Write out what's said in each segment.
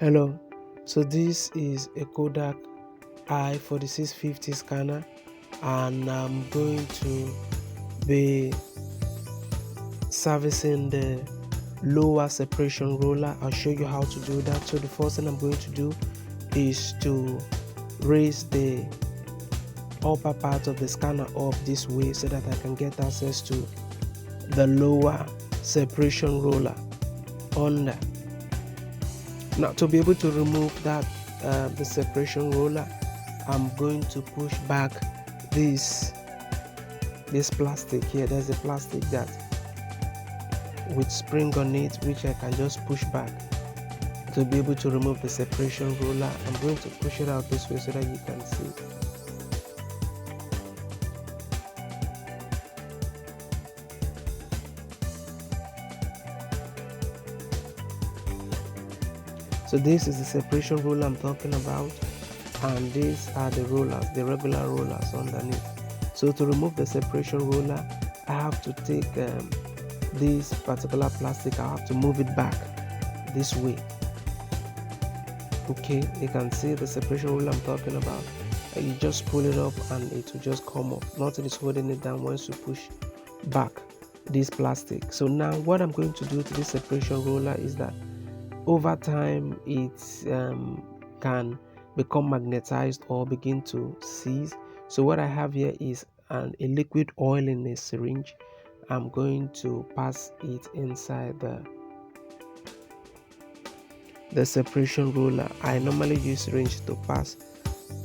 Hello, so this is a Kodak i4650 scanner, and I'm going to be servicing the lower separation roller. I'll show you how to do that. So the first thing I'm going to do is to raise the upper part of the scanner up this way so that I can get access to the lower separation roller under. Now, to be able to remove that the separation roller, I'm going to push back this plastic here. There's a plastic that with spring on it, which I can just push back to be able to remove the separation roller. I'm going to push it out this way so that you can see. So this is the separation roller I'm talking about, and these are the rollers, the regular rollers underneath. So to remove the separation roller, I have to take this particular plastic, I have to move it back this way. Okay, you can see the separation roller I'm talking about. You just pull it up and it will just come off. Nothing is holding it down once you push back this plastic. So now what I'm going to do to this separation roller is that over time it can become magnetized or begin to seize. So what I have here is a liquid oil in a syringe. I'm going to pass it inside the separation roller. I normally use syringe to pass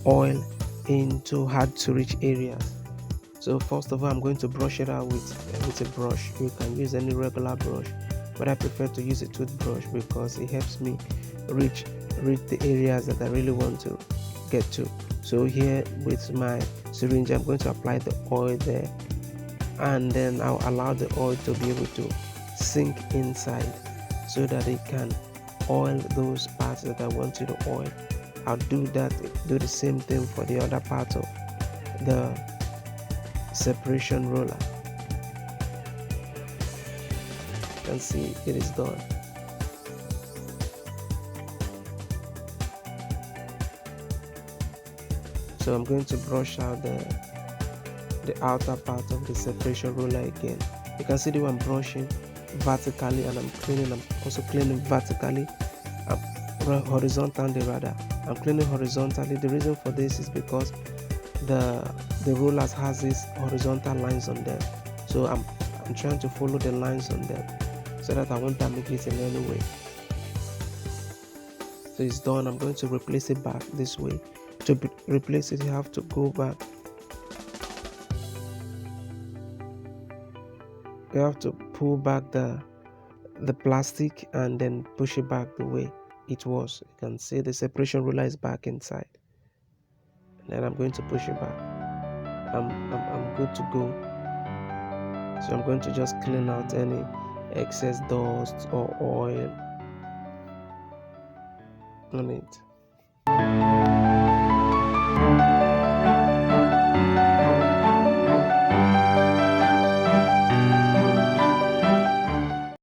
oil into hard to reach areas. So first of all, I'm going to brush it out with a brush. You can use any regular brush, but I prefer to use a toothbrush because it helps me reach the areas that I really want to get to. So here with my syringe, I'm going to apply the oil there, and then I'll allow the oil to be able to sink inside so that it can oil those parts that I want to oil. I'll do the same thing for the other part of the separation roller. You can see it is done. So I'm going to brush out the outer part of the separation roller again. You can see that I'm brushing vertically and I'm also cleaning vertically, horizontally rather. I'm cleaning horizontally. The reason for this is because the rollers has these horizontal lines on them, so I'm trying to follow the lines on them so that I won't damage it in any way. So it's done. I'm going to replace it back this way. To replace it, you have to go back. You have to pull back the plastic and then push it back the way it was. You can see the separation roller is back inside, and then I'm going to push it back. I'm good to go. So I'm going to just clean out any excess dust or oil on it.